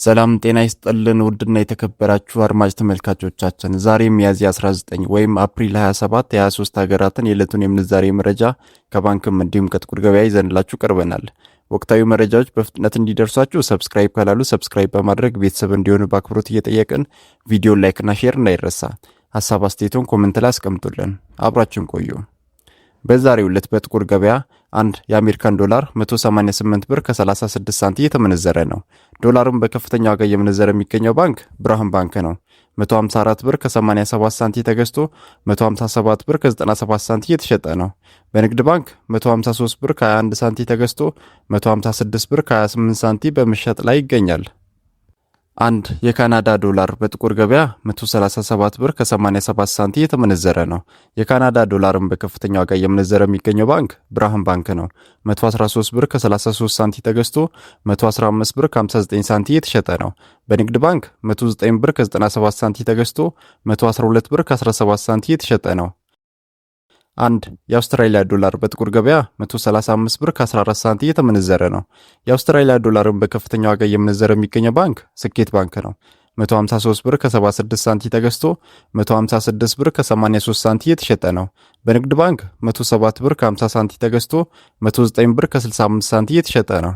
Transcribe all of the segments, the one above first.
ሰላም ጤና ይስጥልን ውድና የተከበራችሁ አድማጭ ተመልካቾቻችን ዛሬ ሚያዝያ 19 ወይም አፕሪል 27 የ23 ሀገራትን የዕለቱን የምንዛሬ መረጃ ከባንክም እንዲሁም ከጥቁር ገበያ ይዘንላችሁ ቀርበናል። ወቅታዊ መረጃዎች በፍጥነት እንዲደርሷችሁ ሰብስክራይብ ካላሉ ሰብስክራይብ በማድረግ ቤተሰብ እንዲሆኑ በአክብሮት እየጠየቅን ቪዲዮ ላይክና ሼር እንዳይረሳ። ሐሳብ አስተያየቶን ኮሜንት ላይ አስቀምጡልን። አብራችሁን ቆዩ። በዛሬው ዕለት በጥቁር ገበያ አንድ የአሜሪካን ዶላር 188 ብር ከ36 ሳንቲም የተመነዘረ ነው። ዶላሩን በከፍተኛ ዋጋ እየመነዘረ የሚገኘው ባንክ ብርሃን ባንክ ነው። 154 ብር ከ87 ሳንቲም ተገዝቶ 157 ብር ከ97 ሳንቲም የተሸጠ ነው። በንግድ ባንክ 153 ብር ከ21 ሳንቲም ተገዝቶ 156 ብር ከ28 ሳንቲም በመሸጥ ላይ ይገኛል። አንድ የካናዳ ዶላር በጥቁር ገበያ 137 ብር ከ87 ሳንቲም የተመነዘረ ነው። የካናዳ ዶላርን በከፍተኛ ዋጋ እየመነዘረ የሚገኘው ባንክ ብርሃን ባንክ ነው። 113 ብር ከ33 ሳንቲም ተገዝቶ 115 ብር ከ59 ሳንቲም የተሸጠ ነው። በንግድ ባንክ 109 ብር ከ97 ሳንቲም ተገዝቶ 112 ብር ከ17 ሳንቲም የተሸጠ ነው። አንድ የአውስትራሊያ ዶላር በጥቁር ገበያ 135 ብር ከ14 ሳንቲም የተመነዘረ ነው። የአውስትራሊያ ዶላርን በከፍተኛ ዋጋ እየመነዘረ የሚገኘው ባንክ ስኬት ባንክ ነው። 153 ብር ከ76 ሳንቲም ተገዝቶ 156 ብር ከ83 ሳንቲም የተሸጠ ነው። በንግድ ባንክ 107 ብር ከ50 ሳንቲም ተገዝቶ 109 ብር ከ65 ሳንቲም የተሸጠ ነው።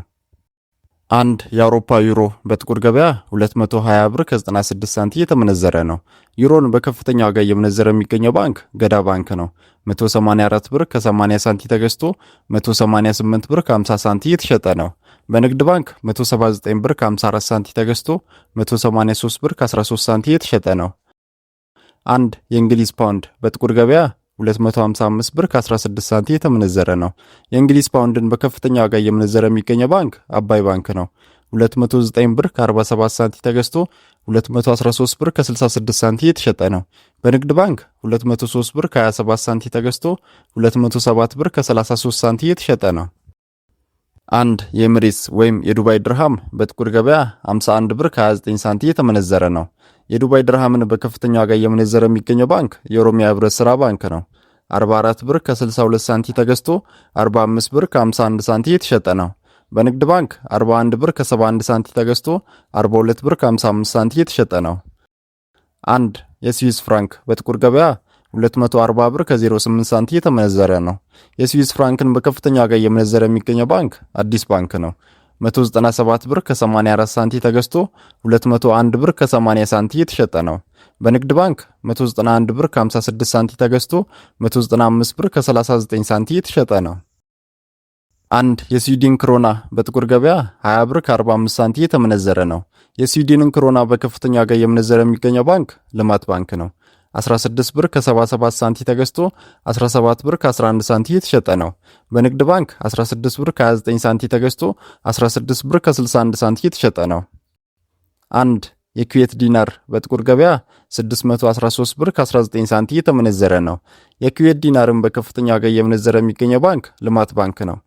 አንድ የአውሮፓ ዩሮ በጥቁር ገበያ 220 ብር ከ96 ሳንቲም የተመነዘረ ነው። ዩሮን በከፍተኛ ዋጋ እየመነዘረ የሚገኘው ባንክ ገዳ ባንክ ነው። 184 ብር ከ80 ሳንቲም ተገዝቶ 188 ብር ከ50 ሳንቲም የተሸጠ ነው። በንግድ ባንክ 179 ብር ከ54 ሳንቲም ተገዝቶ 183 ብር ከ13 ሳንቲም የተሸጠ ነው። አንድ የእንግሊዝ ፓውንድ በጥቁር ገበያ 255 ብር ከ16 ሳንቲም የተመነዘረ ነው። የእንግሊዝ ፓውንድን በከፍተኛ ዋጋ እየመነዘረ የሚገኘው ባንክ አባይ ባንክ ነው። 209 ብር ከ47 ሳንቲም ተገዝቶ 213 ብር ከ66 ሳንቲም የተሸጠ ነው። በንግድ ባንክ 203 ብር ከ27 ሳንቲም ተገዝቶ 207 ብር ከ33 ሳንቲም የተሸጠ ነው። አንድ የኤምሬትስ ወይም የዱባይ ድርሃም በጥቁር ገበያ 51 ብር ከ29 ሳንቲም የተመነዘረ ነው። የዱባይ ድርሃምን በከፍተኛ ዋጋ እየመነዘረ የሚገኘው ባንክ የኦሮሚያ ህብረት ሥራ ባንክ ነው። 44 ብር ከ62 ሳንቲም ተገዝቶ 45 ብር ከ51 ሳንቲም የተሸጠ ነው። በንግድ ባንክ 41 ብር ከ71 ሳንቲም ተገዝቶ 42 ብር ከ55 ሳንቲም የተሸጠ ነው። አንድ የስዊስ ፍራንክ በጥቁር ገበያ 240 ብር ከ08 ሳንቲም የተመነዘረ ነው። የስዊስ ፍራንክን በከፍተኛ ዋጋ እየመነዘረ የሚገኘው ባንክ አዲስ ባንክ ነው። 197 ብር ከ84 ሳንቲም ተገዝቶ 201 ብር ከ80 ሳንቲም የተሸጠ ነው። በንግድ ባንክ 191 ብር ከ56 ሳንቲም ተገዝቶ 195 ብር ከ39 ሳንቲም የተሸጠ ነው። አንድ የስዊድን ክሮና በጥቁር ገበያ 20 ብር ከ45 ሳንቲም የተመነዘረ ነው። የስዊድንን ክሮና በከፍተኛ ዋጋ እየመነዘረ የሚገኘው ባንክ ልማት ባንክ ነው። 16 ብር ከ77 ሳንቲም ተገዝቶ 17 ብር ከ11 ሳንቲም የተሸጠ ነው። በንግድ ባንክ 16 ብር ከ29 ሳንቲም ተገዝቶ 16 ብር ከ61 ሳንቲም የተሸጠ ነው። አንድ የኩዌት ዲናር በጥቁር ገበያ 613 ብር ከ19 ሳንቲም የተመነዘረ ነው። የኩዌት ዲናርን በከፍተኛ ዋጋ እየመነዘረ የሚገኘው ባንክ ልማት ባንክ ነው።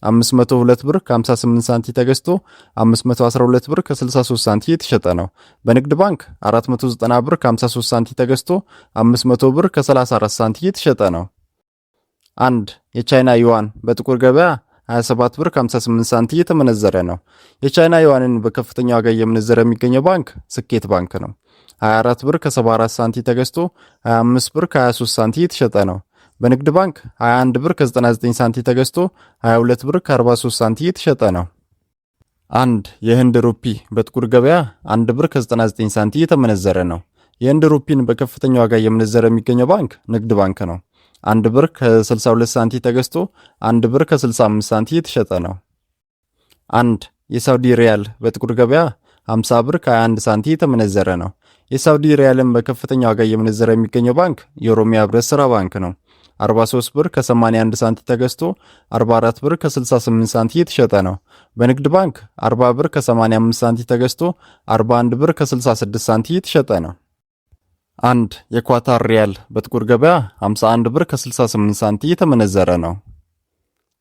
502 ብር ከ58 ሳንቲም ተገዝቶ 512 ብር ከ63 ሳንቲም የተሸጠ ነው። በንግድ ባንክ 490 ብር ከ53 ሳንቲም ተገዝቶ 500 ብር ከ34 ሳንቲም የተሸጠ ነው። አንድ የቻይና ዩዋን በጥቁር ገበያ 27 ብር ከ58 ሳንቲም የተመነዘረ ነው። የቻይና ዩዋንን በከፍተኛ ዋጋ እየመነዘረ የሚገኘው ባንክ ስኬት ባንክ ነው። 24 ብር ከ74 ሳንቲም ተገዝቶ 25 ብር ከ23 ሳንቲም የተሸጠ ነው። በንግድ ባንክ 21 ብር ከ99 ሳንቲም ተገዝቶ 22 ብር ከ43 ሳንቲም የተሸጠ ነው። አንድ የህንድ ሩፒ በጥቁር ገበያ 1 ብር ከ99 ሳንቲም የተመነዘረ ነው። የህንድ ሩፒን በከፍተኛ ዋጋ እየመነዘረ የሚገኘው ባንክ ንግድ ባንክ ነው። 1 ብር ከ62 ሳንቲም ተገዝቶ 1 ብር ከ65 ሳንቲም የተሸጠ ነው። አንድ የሳውዲ ሪያል በጥቁር ገበያ 50 ብር ከ21 ሳንቲም የተመነዘረ ነው። የሳውዲ ሪያልን በከፍተኛ ዋጋ እየመነዘረ የሚገኘው ባንክ የኦሮሚያ ህብረት ሥራ ባንክ ነው። 43 ብር ከ81 ሳንቲም ተገዝቶ 44 ብር ከ68 ሳንቲም የተሸጠ ነው። በንግድ ባንክ 40 ብር ከ85 ሳንቲም ተገዝቶ 41 ብር ከ66 ሳንቲም የተሸጠ ነው። አንድ የኳታር ሪያል በጥቁር ገበያ 51 ብር ከ68 ሳንቲም የተመነዘረ ነው።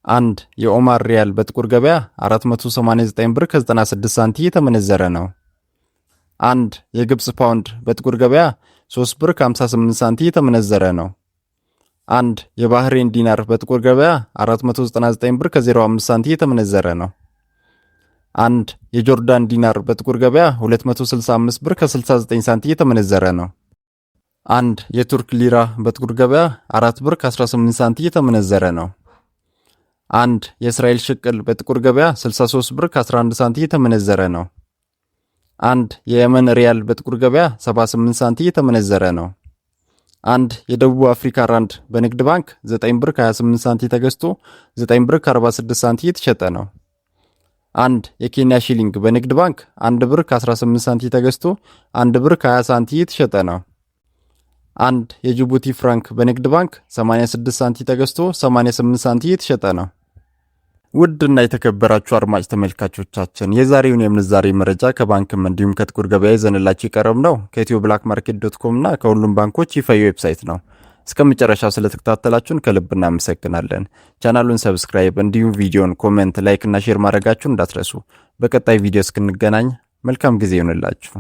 አንድ የኦማር ሪያል በጥቁር ገበያ 489 ብር ከ96 ሳንቲም የተመነዘረ ነው። አንድ የግብጽ ፓውንድ በጥቁር ገበያ 3 ብር ከ58 ሳንቲም የተመነዘረ ነው። አንድ የባህሬን ዲናር በጥቁር ገበያ 499 ብር ከ05 ሳንቲም የተመነዘረ ነው። አንድ የጆርዳን ዲናር በጥቁር ገበያ 265 ብር ከ69 ሳንቲ እየተመነዘረ ነው። አንድ የቱርክ ሊራ በጥቁር ገበያ 4 ብር ከ18 ሳንቲ እየተመነዘረ ነው። አንድ የእስራኤል ሽቅል በጥቁር ገበያ 63 ብር ከ11 ሳንቲ እየተመነዘረ ነው። አንድ የየመን ሪያል በጥቁር ገበያ 78 ሳንቲ እየተመነዘረ ነው። አንድ የደቡብ አፍሪካ ራንድ በንግድ ባንክ 9 ብር ከ28 ሳንቲ ተገዝቶ 9 ብር ከ46 ሳንቲ እየተሸጠ ነው። አንድ የኬንያ ሺሊንግ በንግድ ባንክ 1 ብር ከ18 ሳንቲ ተገዝቶ 1 ብር ከ20 ሳንቲ እየተሸጠ ነው። አንድ የጅቡቲ ፍራንክ በንግድ ባንክ 86 ሳንቲ ተገዝቶ 88 ሳንቲ እየተሸጠ ነው። ውድና የተከበራችሁ አድማጭ ተመልካቾቻችን የዛሬውን የምንዛሬ መረጃ ከባንክም እንዲሁም ከጥቁር ገበያ ይዘንላችሁ የቀረብነው ከEthioBlackMarket.com እና ከሁሉም ባንኮች ይፋዊ ዌብሳይት ነው። እስከ መጨረሻው ስለተከታተላችሁን ከልብ እናመሰግናለን። ቻናሉን ሰብስክራይብ እንዲሁም ቪዲዮን ኮሜንት፣ ላይክ እና ሼር ማድረጋችሁን እንዳትረሱ። በቀጣይ ቪዲዮ እስክንገናኝ መልካም ጊዜ ይሁንላችሁ።